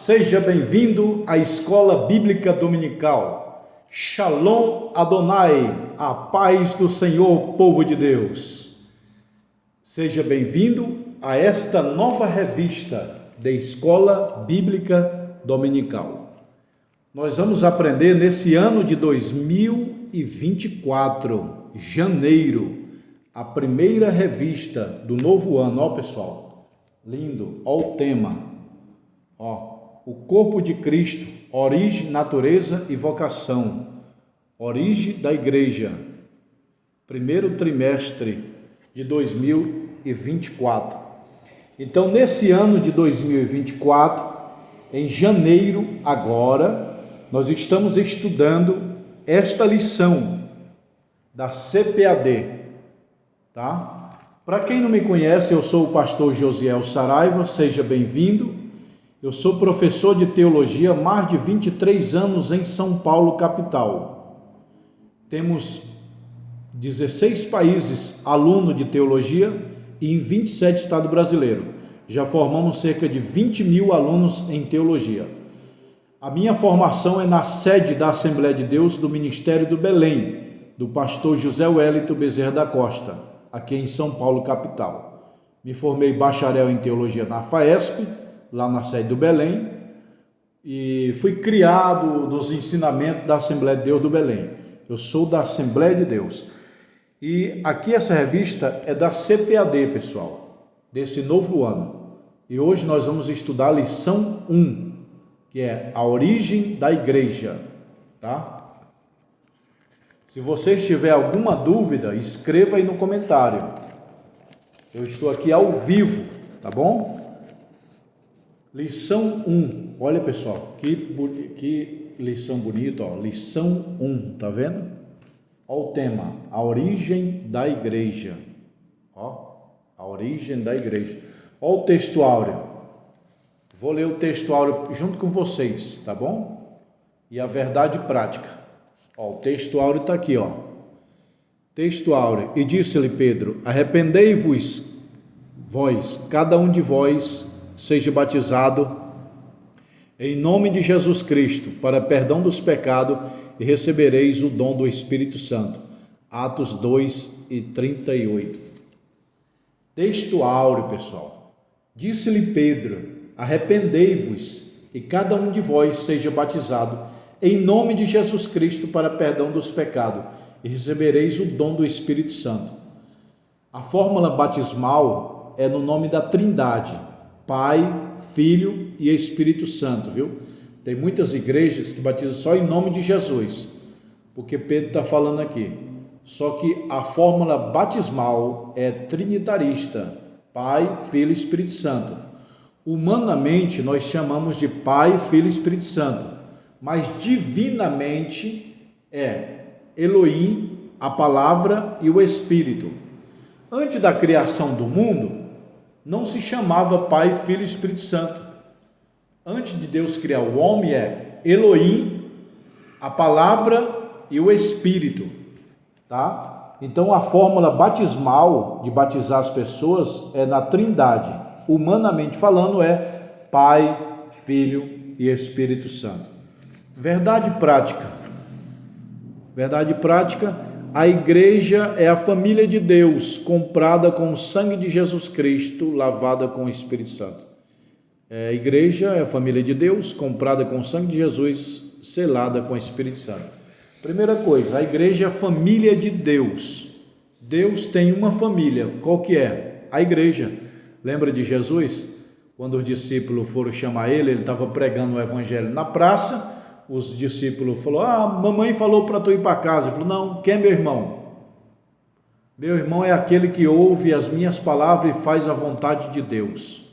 Seja bem-vindo à Escola Bíblica Dominical. Shalom Adonai, a paz do Senhor, povo de Deus. Seja bem-vindo a esta nova revista da Escola Bíblica Dominical. Nós vamos aprender nesse ano de 2024, janeiro, a primeira revista do novo ano. Ó, pessoal, lindo, ó o tema, ó. O corpo de Cristo, origem, natureza e vocação. Origem da igreja. Primeiro trimestre de 2024. Então, nesse ano de 2024, em janeiro agora, nós estamos estudando esta lição da CPAD, tá? Para quem não me conhece, eu sou o pastor Josiel Saraiva, seja bem-vindo. Eu sou professor de teologia há mais de 23 anos em São Paulo, capital. Temos 16 países aluno de teologia e em 27 estados brasileiros. Já formamos cerca de 20 mil alunos em teologia. A minha formação é na sede da Assembleia de Deus do Ministério do Belém, do pastor José Wellington Bezerra da Costa, aqui em São Paulo, capital. Me formei bacharel em teologia na FAESP, lá na sede do Belém, e fui criado dos ensinamentos da Assembleia de Deus do Belém. Eu sou da Assembleia de Deus. E aqui essa revista é da CPAD, pessoal, desse novo ano. E hoje nós vamos estudar a lição 1, que é a origem da igreja, tá? Se você tiver alguma dúvida, escreva aí no comentário. Eu estou aqui ao vivo, tá bom? Lição 1, olha pessoal, que lição bonita, ó. Lição 1, tá vendo? Olha o tema, a origem da igreja, ó, a origem da igreja. Olha o texto áureo, vou ler o texto áureo junto com vocês, tá bom? E a verdade prática, ó, o texto áureo está aqui, ó. Texto áureo, e disse-lhe Pedro, arrependei-vos, vós, cada um de vós, seja batizado em nome de Jesus Cristo para perdão dos pecados e recebereis o dom do Espírito Santo. Atos 2:38. Texto áureo, pessoal. Disse-lhe Pedro, arrependei-vos e cada um de vós seja batizado em nome de Jesus Cristo para perdão dos pecados e recebereis o dom do Espírito Santo. A fórmula batismal é no nome da Trindade, Pai, Filho e Espírito Santo, viu? Tem muitas igrejas que batizam só em nome de Jesus, porque Pedro está falando aqui. Só que a fórmula batismal é trinitarista, Pai, Filho e Espírito Santo. Humanamente nós chamamos de Pai, Filho e Espírito Santo, mas divinamente é Elohim, a palavra e o Espírito. Antes da criação do mundo, não se chamava Pai, Filho e Espírito Santo. Antes de Deus criar o homem é Elohim, a palavra e o Espírito, tá? Então a fórmula batismal de batizar as pessoas é na Trindade. Humanamente falando é Pai, Filho e Espírito Santo. Verdade prática. Verdade prática. A igreja é a família de Deus, comprada com o sangue de Jesus Cristo, lavada com o Espírito Santo. A igreja é a família de Deus, comprada com o sangue de Jesus, selada com o Espírito Santo. Primeira coisa, a igreja é a família de Deus. Deus tem uma família, qual que é? A igreja. Lembra de Jesus? Quando os discípulos foram chamar ele estava pregando o evangelho na praça. Os discípulos falaram, mamãe falou para tu ir para casa. Ele falou, não, quem é meu irmão? Meu irmão é aquele que ouve as minhas palavras e faz a vontade de Deus.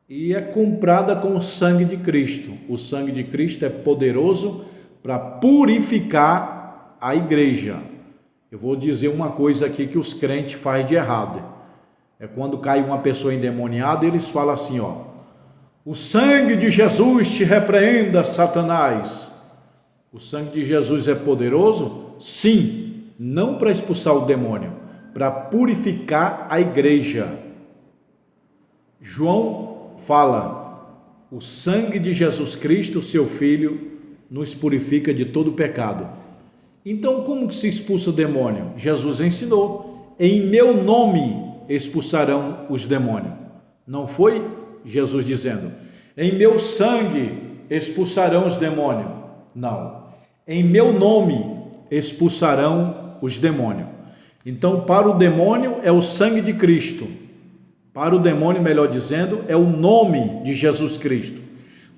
E é comprada com o sangue de Cristo. O sangue de Cristo é poderoso para purificar a igreja. Eu vou dizer uma coisa aqui que os crentes fazem de errado. É quando cai uma pessoa endemoniada, eles falam assim, ó, o sangue de Jesus te repreenda, Satanás. O sangue de Jesus é poderoso? Sim, não para expulsar o demônio, para purificar a igreja. João fala, O sangue de Jesus Cristo, seu Filho, nos purifica de todo pecado. Então, como que se expulsa o demônio? Jesus ensinou: em meu nome expulsarão os demônios. Não foi Jesus dizendo: em meu sangue expulsarão os demônios. Não. Em meu nome expulsarão os demônios. Então, para o demônio é o sangue de Cristo. Para o demônio, melhor dizendo, é o nome de Jesus Cristo.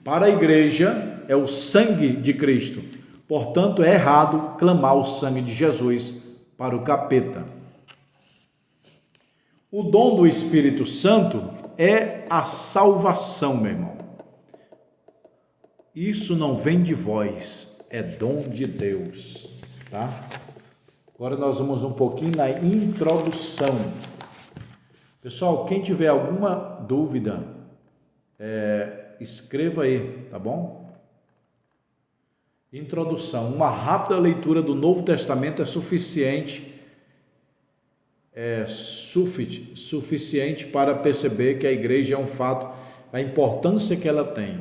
Para a igreja é o sangue de Cristo. Portanto, é errado clamar o sangue de Jesus para o capeta. O dom do Espírito Santo é a salvação, meu irmão. Isso não vem de vós, é dom de Deus, tá? Agora nós vamos um pouquinho na introdução. Pessoal, quem tiver alguma dúvida, escreva aí, tá bom? Introdução. Uma rápida leitura do Novo Testamento é suficiente para perceber que a igreja é um fato, a importância que ela tem.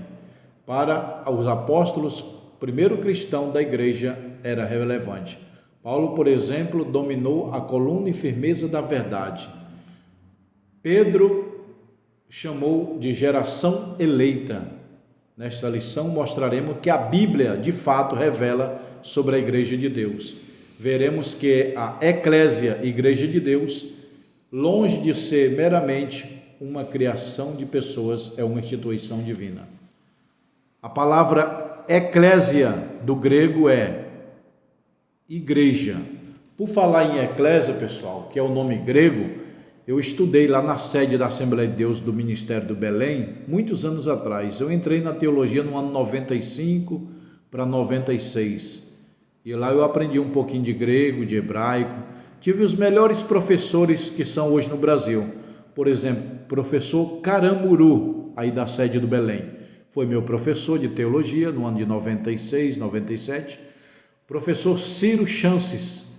Para os apóstolos, o primeiro cristão da igreja era relevante. Paulo, por exemplo, dominou a coluna e firmeza da verdade. Pedro chamou de geração eleita. Nesta lição mostraremos que a Bíblia, de fato, revela sobre a igreja de Deus. Veremos que a eclésia, igreja de Deus, longe de ser meramente uma criação de pessoas, é uma instituição divina. A palavra eclésia do grego é igreja. Por falar em eclésia, pessoal, que é o nome grego, eu estudei lá na sede da Assembleia de Deus do Ministério do Belém, muitos anos atrás. Eu entrei na teologia no ano 95 para 96. E lá eu aprendi um pouquinho de grego, de hebraico. Tive os melhores professores que são hoje no Brasil. Por exemplo, professor Caramuru, aí da sede do Belém. Foi meu professor de teologia no ano de 96, 97. Professor Ciro Chances,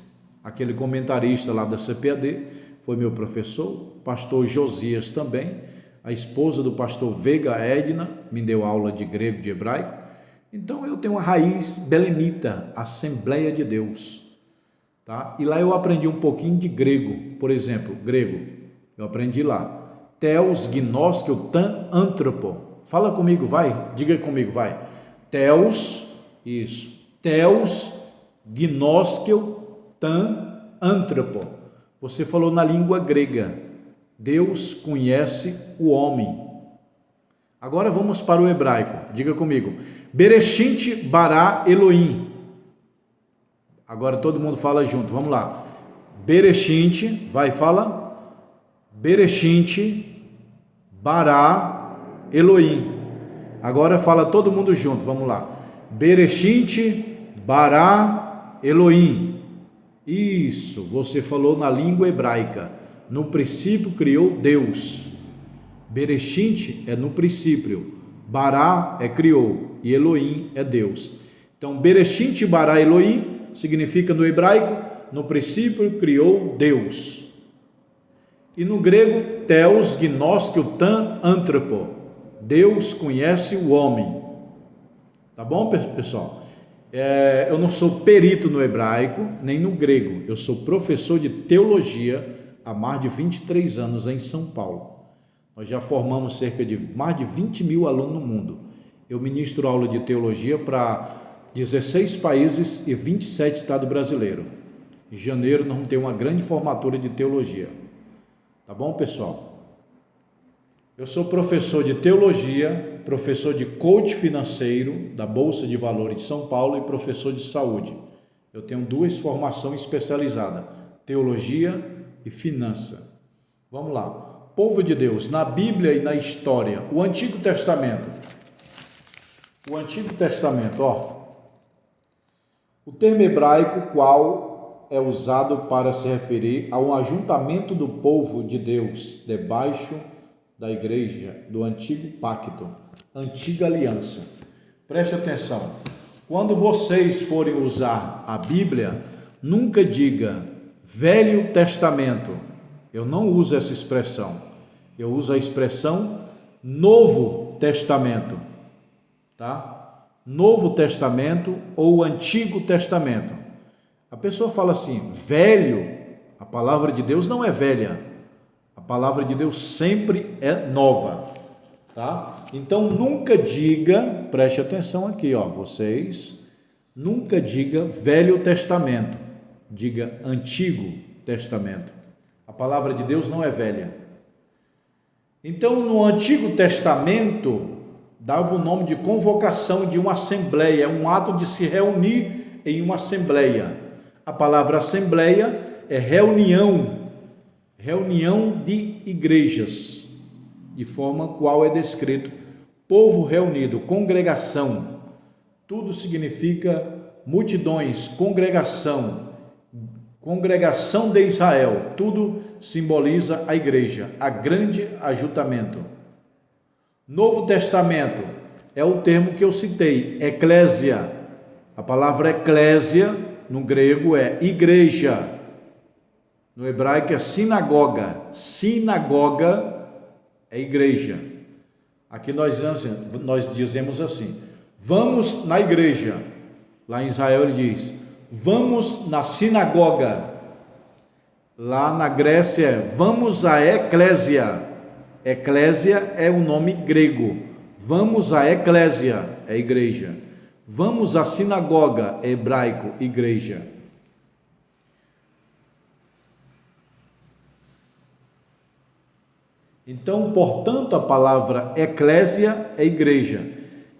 aquele comentarista lá da CPAD, foi meu professor. Pastor Josias também. A esposa do pastor Veiga Edna me deu aula de grego, de hebraico. Então eu tenho uma raiz belemita, Assembleia de Deus, tá? E lá eu aprendi um pouquinho de grego. Por exemplo, grego, eu aprendi lá, Theos gnoskeu tan anthropo. Fala comigo, vai, diga comigo, vai. Theos, isso, Theos gnoskeu tan anthropo. Você falou na língua grega, Deus conhece o homem. Agora vamos para o hebraico, diga comigo, Bereshit bara Elohim. Agora todo mundo fala junto, vamos lá. Bereshit, vai, fala. Bereshit bara Elohim. Agora fala todo mundo junto, vamos lá. Bereshit bara Elohim. Isso, você falou na língua hebraica. No princípio criou Deus. Bereshit é no princípio. Bará é criou e Elohim é Deus. Então, Bereshit bara Elohim significa no hebraico, no princípio criou Deus. E no grego, Theos gnoskeu tan anthropo. Deus conhece o homem. Tá bom, pessoal? Eu não sou perito no hebraico, nem no grego. Eu sou professor de teologia há mais de 23 anos em São Paulo. Nós já formamos cerca de mais de 20 mil alunos no mundo. Eu ministro aula de teologia para 16 países e 27 estados brasileiros. Em janeiro nós vamos ter uma grande formatura de teologia. Tá bom, pessoal? Eu sou professor de teologia, professor de coach financeiro da Bolsa de Valores de São Paulo e professor de saúde. Eu tenho 2 formações especializadas, teologia e finança. Vamos lá. Povo de Deus, na Bíblia e na história, o Antigo Testamento. O Antigo Testamento, o termo hebraico qual é usado para se referir a um ajuntamento do povo de Deus debaixo da igreja do Antigo Pacto, Antiga Aliança. Preste atenção, quando vocês forem usar a Bíblia, nunca diga Velho Testamento. Eu não uso essa expressão. Eu uso a expressão Novo Testamento. tá? Novo Testamento ou Antigo Testamento. A pessoa fala assim, velho, a palavra de Deus não é velha, a palavra de Deus sempre é nova, tá? Então nunca diga, preste atenção aqui, ó, vocês, nunca diga Velho Testamento, diga Antigo Testamento. A palavra de Deus não é velha. Então no Antigo Testamento dava o nome de convocação de uma assembleia, um ato de se reunir em uma assembleia. A palavra assembleia é reunião de igrejas, de forma qual é descrito povo reunido, congregação. Tudo significa multidões, congregação de Israel. Tudo simboliza a igreja, a grande ajuntamento. Novo Testamento é o termo que eu citei, eclésia. A palavra eclésia no grego é igreja. No hebraico é sinagoga. Sinagoga é igreja. Aqui nós dizemos assim, vamos na igreja. Lá em Israel ele diz, vamos na sinagoga. Lá na Grécia é, vamos à eclésia. Eclésia é o nome grego. Vamos à eclésia, é igreja. Vamos à sinagoga, é hebraico, igreja. Então, portanto, a palavra eclésia é igreja.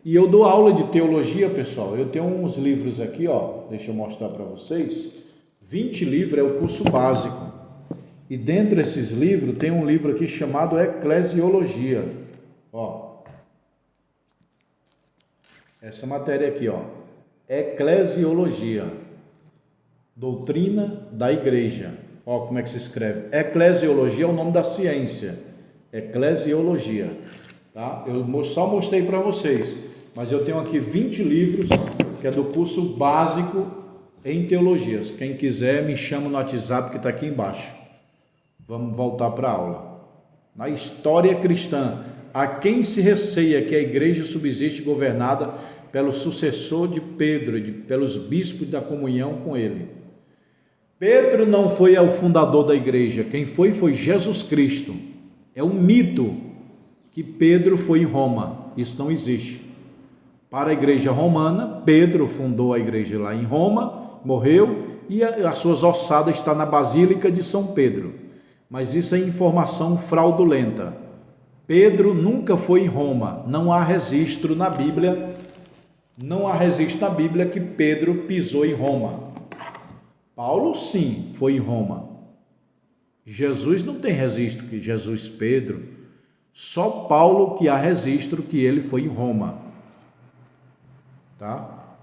E eu dou aula de teologia, pessoal. Eu tenho uns livros aqui, ó. Deixa eu mostrar para vocês. 20 livros é o curso básico. E dentro desses livros tem um livro aqui chamado Eclesiologia. Ó. Essa matéria aqui, ó. Eclesiologia. Doutrina da igreja. Ó, como é que se escreve? Eclesiologia é o nome da ciência. Eclesiologia. Tá? Eu só mostrei para vocês. Mas eu tenho aqui 20 livros que é do curso básico em teologias. Quem quiser me chama no WhatsApp que está aqui embaixo. Vamos voltar para a aula. Na história cristã, a quem se receia que a igreja subsiste governada pelo sucessor de Pedro, pelos bispos da comunhão com ele. Pedro não foi o fundador da igreja, quem foi Jesus Cristo. É um mito que Pedro foi em Roma, isso não existe. Para a igreja romana, Pedro fundou a igreja lá em Roma, morreu e as suas ossadas estão na Basílica de São Pedro. Mas isso é informação fraudulenta. Pedro nunca foi em Roma. Não há registro na Bíblia. Não há registro na Bíblia que Pedro pisou em Roma. Paulo sim foi em Roma. Jesus não tem registro que Jesus, Pedro. Só Paulo que há registro que ele foi em Roma. Tá?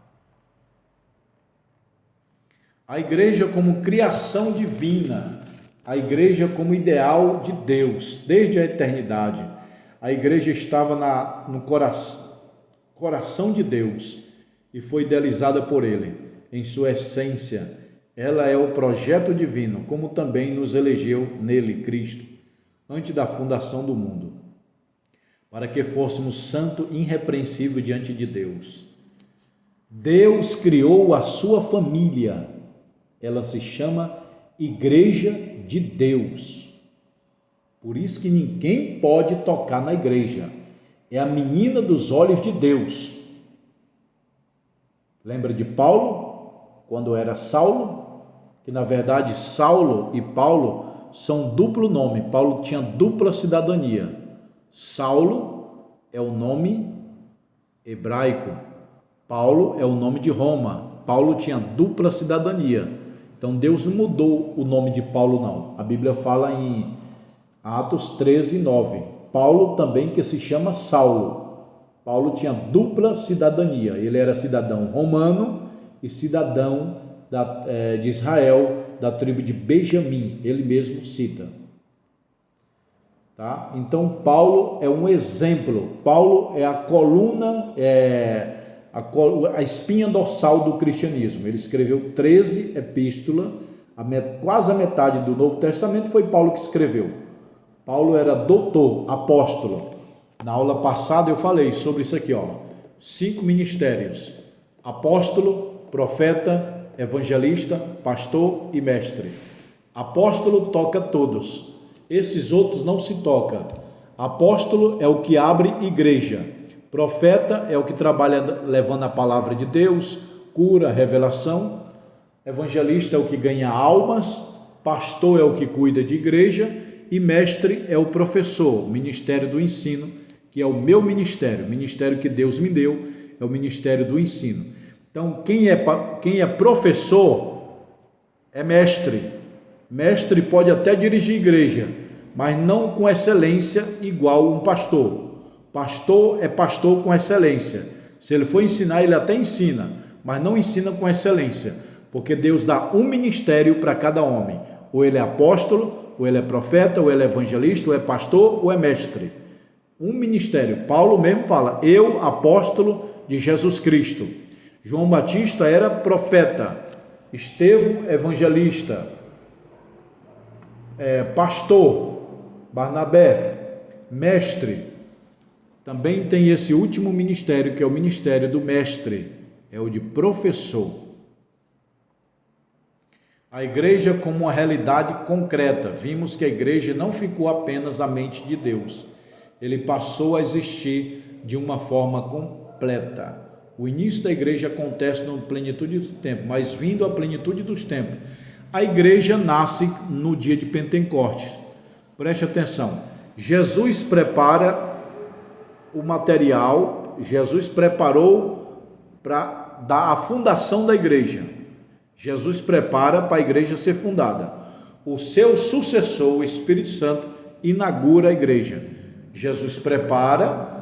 A igreja como criação divina. A igreja como ideal de Deus, desde a eternidade. A igreja estava no coração de Deus e foi idealizada por Ele. Em sua essência, ela é o projeto divino, como também nos elegeu nele, Cristo, antes da fundação do mundo, para que fôssemos santo e irrepreensível diante de Deus. Deus criou a sua família. Ela se chama Igreja de Deus. Por isso que ninguém pode tocar na igreja. É a menina dos olhos de Deus. Lembra de Paulo, quando era Saulo? Que na verdade Saulo e Paulo são duplo nome. Paulo tinha dupla cidadania. Saulo é o nome hebraico. Paulo é o nome de Roma. Paulo tinha dupla cidadania. Então Deus não mudou o nome de Paulo não. A Bíblia fala em Atos 13, 9. Paulo também que se chama Saulo. Paulo tinha dupla cidadania. Ele era cidadão romano e cidadão de Israel, da tribo de Benjamim. Ele mesmo cita. Tá? Então Paulo é um exemplo. Paulo é a coluna, a espinha dorsal do cristianismo. Ele escreveu 13 epístolas, quase a metade do Novo Testamento foi Paulo que escreveu. Paulo era doutor, apóstolo. Na aula passada eu falei sobre isso aqui, ó. 5 ministérios: apóstolo, profeta, evangelista, pastor e mestre. Apóstolo toca todos, esses outros não se toca. Apóstolo é o que abre igreja, profeta é o que trabalha levando a palavra de Deus, cura, revelação, evangelista é o que ganha almas, pastor é o que cuida de igreja e mestre é o professor, o ministério do ensino, que é o meu ministério, o ministério que Deus me deu, é o ministério do ensino. Então, quem é professor é mestre. Mestre pode até dirigir igreja, mas não com excelência igual um pastor. Pastor é pastor com excelência. Se ele for ensinar, ele até ensina, mas não ensina com excelência, porque Deus dá um ministério para cada homem. Ou ele é apóstolo, ou ele é profeta, ou ele é evangelista, ou é pastor, ou é mestre. Um ministério. Paulo mesmo fala, eu, apóstolo de Jesus Cristo. João Batista era profeta, Estevão, evangelista, pastor, Barnabé, mestre. Também tem esse último ministério, que é o ministério do mestre, é o de professor. A igreja como uma realidade concreta. Vimos que a igreja não ficou apenas na mente de Deus, ele passou a existir de uma forma completa. O início da igreja acontece na plenitude do tempo, mas vindo à plenitude dos tempos, a igreja nasce no dia de Pentecostes. Preste atenção, Jesus prepara o material, Jesus preparou para dar a fundação da igreja. Jesus prepara para a igreja ser fundada. O seu sucessor, o Espírito Santo, inaugura a igreja. Jesus prepara,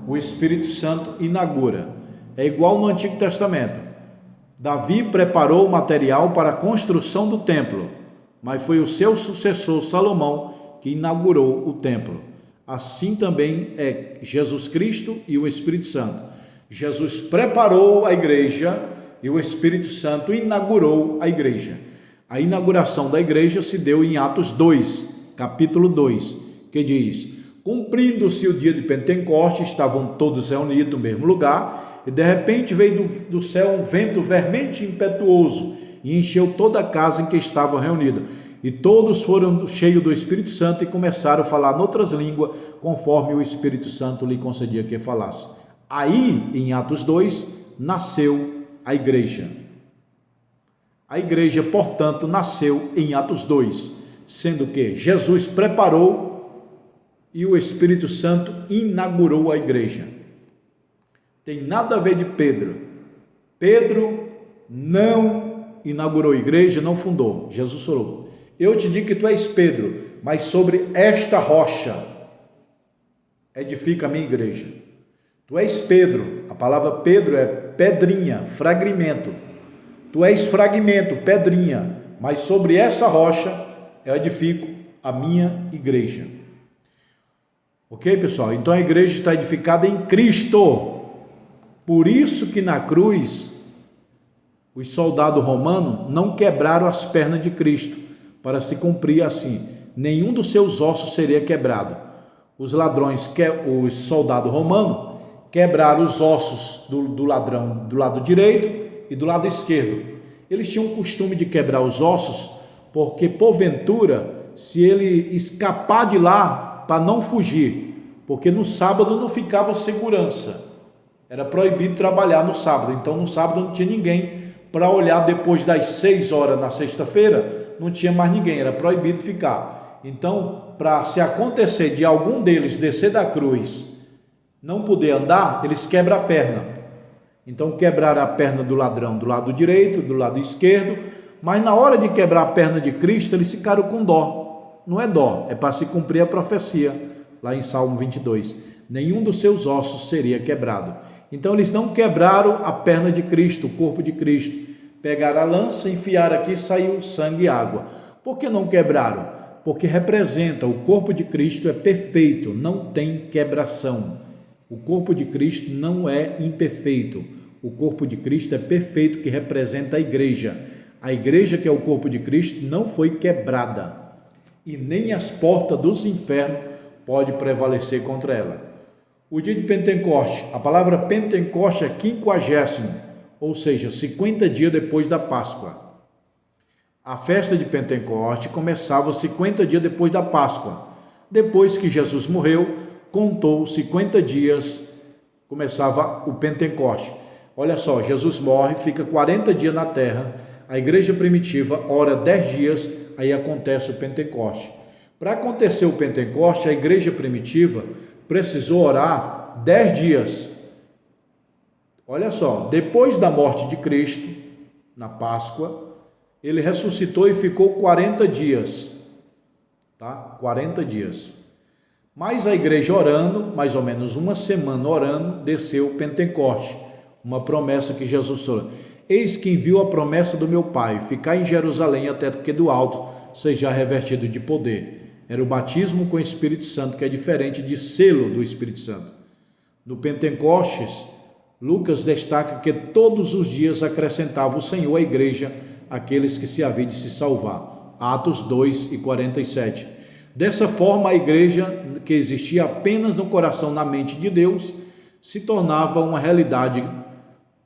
o Espírito Santo inaugura. É igual no Antigo Testamento. Davi preparou o material para a construção do templo, mas foi o seu sucessor, Salomão, que inaugurou o templo. Assim também é Jesus Cristo e o Espírito Santo. Jesus preparou a igreja e o Espírito Santo inaugurou a igreja. A inauguração da igreja se deu em Atos 2, capítulo 2, que diz: cumprindo-se o dia de Pentecostes, estavam todos reunidos no mesmo lugar, e de repente veio do céu um vento vermente impetuoso e encheu toda a casa em que estavam reunidos. E todos foram cheios do Espírito Santo e começaram a falar noutras línguas, conforme o Espírito Santo lhe concedia que falasse. Aí, em Atos 2, nasceu a igreja. A igreja, portanto, nasceu em Atos 2, sendo que Jesus preparou e o Espírito Santo inaugurou a igreja. Tem nada a ver de Pedro. Pedro não inaugurou a igreja, não fundou. Jesus falou: eu te digo que tu és Pedro, mas sobre esta rocha edifica a minha igreja. Tu és Pedro, a palavra Pedro é pedrinha, fragmento. Tu és fragmento, pedrinha, mas sobre essa rocha eu edifico a minha igreja. Ok, pessoal? Então a igreja está edificada em Cristo. Por isso que na cruz os soldados romanos não quebraram as pernas de Cristo, para se cumprir assim: nenhum dos seus ossos seria quebrado. Os ladrões, os soldados romanos, quebraram os ossos do ladrão do lado direito e do lado esquerdo. Eles tinham o costume de quebrar os ossos, porque porventura, se ele escapar de lá, para não fugir, porque no sábado não ficava segurança, era proibido trabalhar no sábado, então no sábado não tinha ninguém para olhar. Depois das 6 horas na sexta-feira, não tinha mais ninguém, era proibido ficar. Então, para se acontecer de algum deles descer da cruz, não poder andar, eles quebram a perna. Então quebraram a perna do ladrão do lado direito, do lado esquerdo, mas na hora de quebrar a perna de Cristo, eles ficaram com dó. Não é dó, é para se cumprir a profecia, lá em Salmo 22. Nenhum dos seus ossos seria quebrado. Então eles não quebraram a perna de Cristo, o corpo de Cristo. Pegaram a lança, enfiaram aqui, saiu sangue e água. Por que não quebraram? Porque representa, o corpo de Cristo é perfeito, não tem quebração. O corpo de Cristo não é imperfeito. O corpo de Cristo é perfeito, que representa a igreja. A igreja, que é o corpo de Cristo, não foi quebrada. E nem as portas dos infernos podem prevalecer contra ela. O dia de Pentecoste, a palavra Pentecoste é 50º, ou seja, 50 dias depois da Páscoa. A festa de Pentecoste começava 50 dias depois da Páscoa. Depois que Jesus morreu, contou 50 dias, começava o Pentecoste. Olha só, Jesus morre, fica 40 dias na terra, a igreja primitiva ora 10 dias, aí acontece o Pentecoste. Para acontecer o Pentecoste, a igreja primitiva precisou orar 10 dias. Olha só, depois da morte de Cristo, na Páscoa, ele ressuscitou e ficou 40 dias, tá? 40 dias. Mas a igreja orando, mais ou menos uma semana orando, desceu o Pentecoste, uma promessa que Jesus falou: eis que envio a promessa do meu Pai, ficar em Jerusalém até que do alto seja revestido de poder. Era o batismo com o Espírito Santo, que é diferente de selo do Espírito Santo. No Pentecostes, Lucas destaca que todos os dias acrescentava o Senhor à igreja aqueles que se haviam de se salvar. Atos 2:47. Dessa forma, a igreja, que existia apenas no coração, na mente de Deus, se tornava uma realidade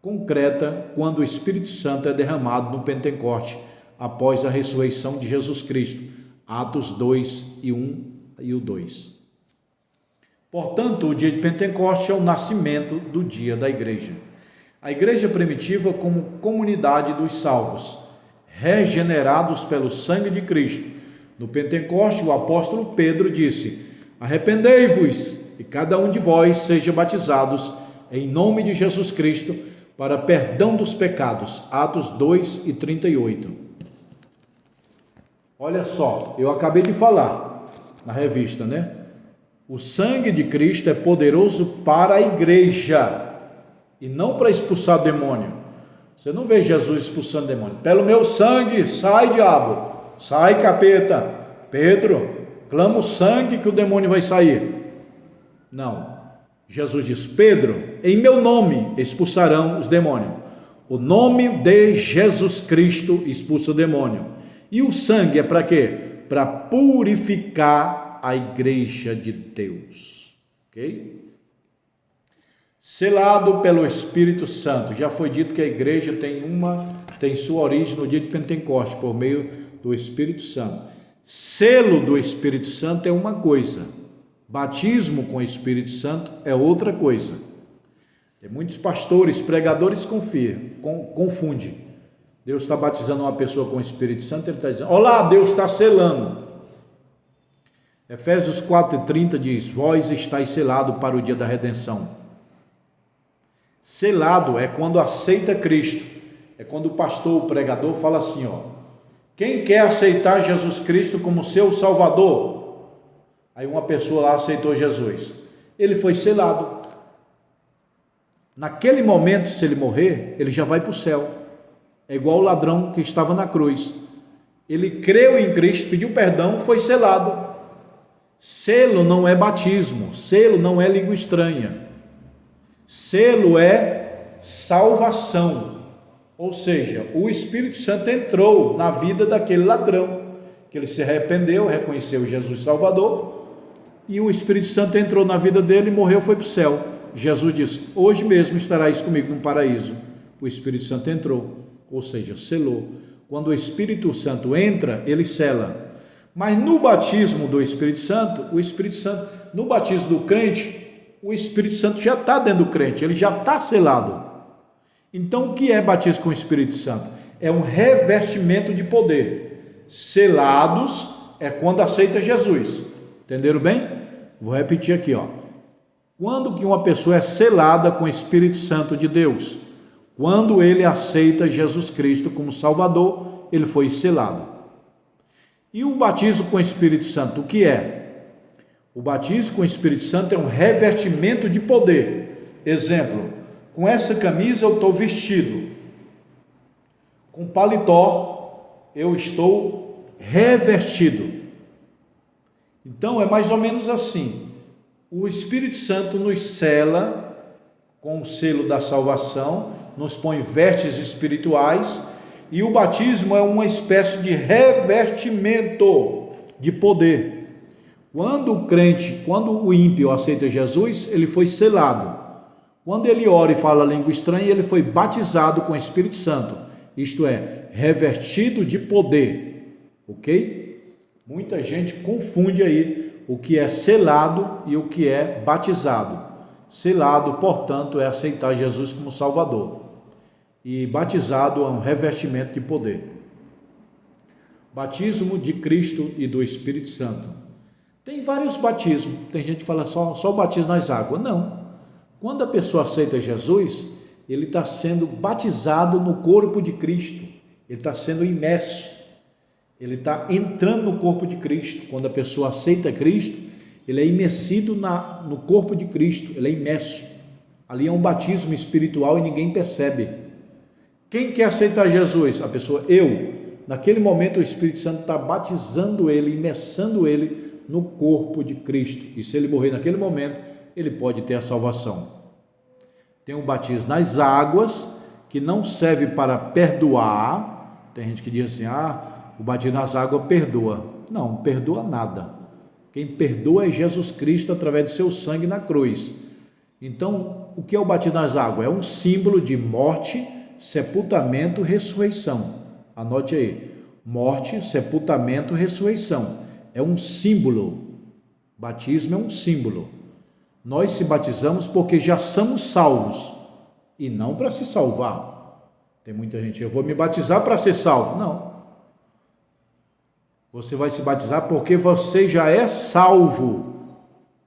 concreta quando o Espírito Santo é derramado no Pentecoste, após a ressurreição de Jesus Cristo. Atos 2:1 e o 2. Portanto, o dia de Pentecoste é o nascimento do dia da igreja. A igreja primitiva como comunidade dos salvos, regenerados pelo sangue de Cristo. No Pentecoste, o apóstolo Pedro disse: arrependei-vos e cada um de vós seja batizados em nome de Jesus Cristo para perdão dos pecados. Atos 2:38. Olha só, eu acabei de falar na revista, né? O sangue de Cristo é poderoso para a igreja e não para expulsar demônio. Você não vê Jesus expulsando demônio. Pelo meu sangue, sai diabo, sai capeta. Pedro, clama o sangue que o demônio vai sair. Não. Jesus diz: Pedro, em meu nome expulsarão os demônios. O nome de Jesus Cristo expulsa o demônio. E o sangue é para quê? Para purificar a igreja de Deus. Ok? Selado pelo Espírito Santo. Já foi dito que a igreja tem sua origem no dia de Pentecostes, por meio do Espírito Santo. Selo do Espírito Santo é uma coisa. Batismo com o Espírito Santo é outra coisa. Tem muitos pastores, pregadores confundem. Deus está batizando uma pessoa com o Espírito Santo, ele está dizendo: olá, Deus está selando. Efésios 4:30 diz: vós estáis selados para o dia da redenção. Selado é quando aceita Cristo. É quando o pastor, o pregador fala assim, ó: quem quer aceitar Jesus Cristo como seu Salvador? Aí uma pessoa lá aceitou Jesus. Ele foi selado. Naquele momento, se ele morrer, ele já vai para o céu. É igual o ladrão que estava na cruz. Ele creu em Cristo, pediu perdão, foi selado. Selo não é batismo, selo não é língua estranha. Selo é salvação. Ou seja, o Espírito Santo entrou na vida daquele ladrão, que ele se arrependeu, reconheceu Jesus Salvador, e o Espírito Santo entrou na vida dele, morreu, foi para o céu. Jesus disse: hoje mesmo estarás comigo no paraíso. O Espírito Santo entrou. Ou seja, selou. Quando o Espírito Santo entra, ele sela. Mas no batismo do Espírito Santo, no batismo do crente, o Espírito Santo já está dentro do crente, ele já está selado. Então, o que é batismo com o Espírito Santo? É um revestimento de poder. Selados é quando aceita Jesus. Entenderam bem? Vou repetir aqui, ó. Quando que uma pessoa é selada com o Espírito Santo de Deus? Quando ele aceita Jesus Cristo como Salvador, ele foi selado. E o batismo com o Espírito Santo, o que é? O batismo com o Espírito Santo é um revestimento de poder. Exemplo, com essa camisa eu estou vestido. Com paletó eu estou revestido. Então é mais ou menos assim. O Espírito Santo nos sela com o selo da salvação, nos põe vestes espirituais, e o batismo é uma espécie de revestimento de poder. Quando o crente, quando o ímpio aceita Jesus, ele foi selado. Quando ele ora e fala língua estranha, ele foi batizado com o Espírito Santo. Isto é, revestido de poder. Ok? Muita gente confunde aí o que é selado e o que é batizado. Selado, portanto, é aceitar Jesus como Salvador. E batizado é um revestimento de poder. Batismo de Cristo e do Espírito Santo. Tem vários batismos. Tem gente que fala só o batismo nas águas. Não. Quando a pessoa aceita Jesus, ele está sendo batizado no corpo de Cristo. Ele está sendo imerso. Ele está entrando no corpo de Cristo. Quando a pessoa aceita Cristo, ele é imersido no corpo de Cristo. Ele é imerso. Ali é um batismo espiritual e ninguém percebe. Quem quer aceitar Jesus? A pessoa, eu. Naquele momento o Espírito Santo está batizando ele, imersando ele no corpo de Cristo. E se ele morrer naquele momento, ele pode ter a salvação. Tem um batismo nas águas, que não serve para perdoar. Tem gente que diz assim, o batismo nas águas perdoa. Não perdoa nada. Quem perdoa é Jesus Cristo através do seu sangue na cruz. Então, o que é o batismo nas águas? É um símbolo de morte, sepultamento, ressurreição. Anote aí, morte, sepultamento, ressurreição. É um símbolo. Batismo é um símbolo. Nós se batizamos porque já somos salvos e não para se salvar. Tem muita gente, eu vou me batizar para ser salvo. Não. Você vai se batizar porque você já é salvo.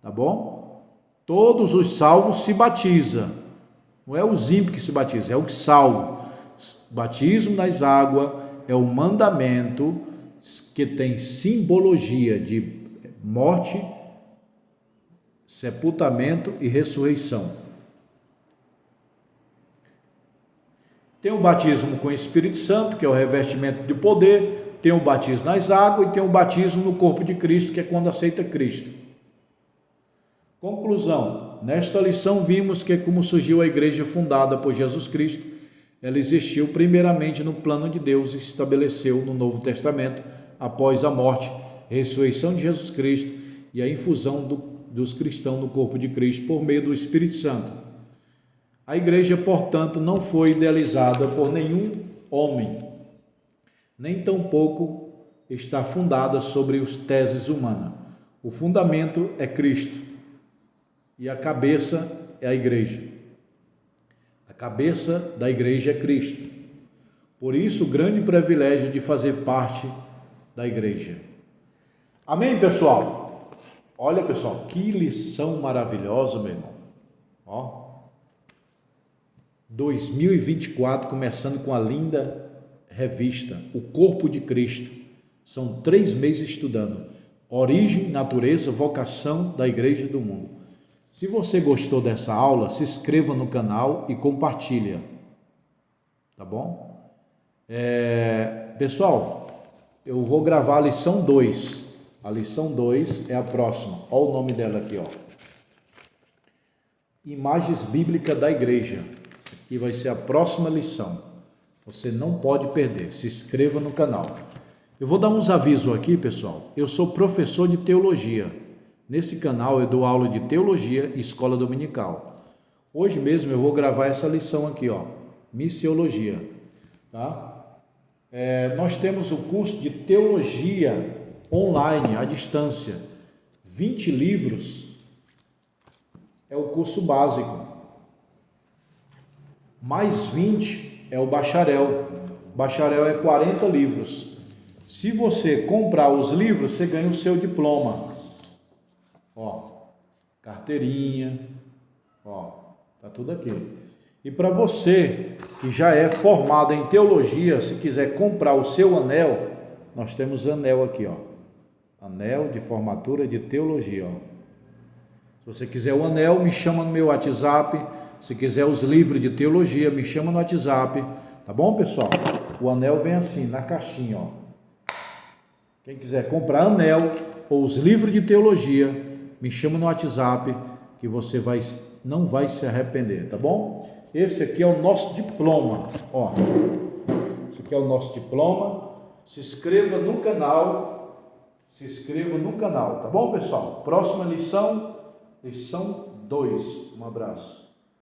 Tá bom? Todos os salvos se batizam. Não é os ímpios que se batizam, é o salvo. Batismo nas águas é um mandamento que tem simbologia de morte, sepultamento e ressurreição. Tem o batismo com o Espírito Santo, que é o revestimento de poder, tem o batismo nas águas e tem o batismo no corpo de Cristo, que é quando aceita Cristo. Conclusão, nesta lição vimos que como surgiu a igreja fundada por Jesus Cristo, ela existiu primeiramente no plano de Deus e se estabeleceu no Novo Testamento após a morte, ressurreição de Jesus Cristo e a infusão dos cristãos no corpo de Cristo por meio do Espírito Santo. A igreja, portanto, não foi idealizada por nenhum homem, nem tampouco está fundada sobre as teses humanas. O fundamento é Cristo e a cabeça é a igreja. A cabeça da igreja é Cristo. Por isso, o grande privilégio de fazer parte da igreja. Amém, pessoal? Olha, pessoal, que lição maravilhosa, meu irmão. Ó, 2024, começando com a linda revista, O Corpo de Cristo. São 3 meses estudando origem, natureza, vocação da igreja do mundo. Se você gostou dessa aula, se inscreva no canal e compartilha. Tá bom? Pessoal, eu vou gravar a lição 2. A lição 2 é a próxima. Olha o nome dela aqui, ó. Imagens bíblicas da igreja. Aqui vai ser a próxima lição. Você não pode perder. Se inscreva no canal. Eu vou dar uns avisos aqui, pessoal. Eu sou professor de teologia. Nesse canal eu dou aula de teologia e escola dominical. Hoje mesmo eu vou gravar essa lição aqui, ó. Missiologia. Tá? Nós temos o curso de teologia online, à distância. 20 livros é o curso básico. Mais 20 é o bacharel. Bacharel é 40 livros. Se você comprar os livros, você ganha o seu diploma. Ó, carteirinha, ó, tá tudo aqui. E para você que já é formado em teologia, se quiser comprar o seu anel, nós temos anel aqui, ó. Anel de formatura de teologia, ó. Se você quiser o anel, me chama no meu WhatsApp. Se quiser os livros de teologia, me chama no WhatsApp. Tá bom, pessoal? O anel vem assim, na caixinha, ó. Quem quiser comprar anel ou os livros de teologia, me chama no WhatsApp que você não vai se arrepender, tá bom? Esse aqui é o nosso diploma, ó. Esse aqui é o nosso diploma. Se inscreva no canal, se inscreva no canal, tá bom, pessoal? Próxima lição, lição 2. Um abraço.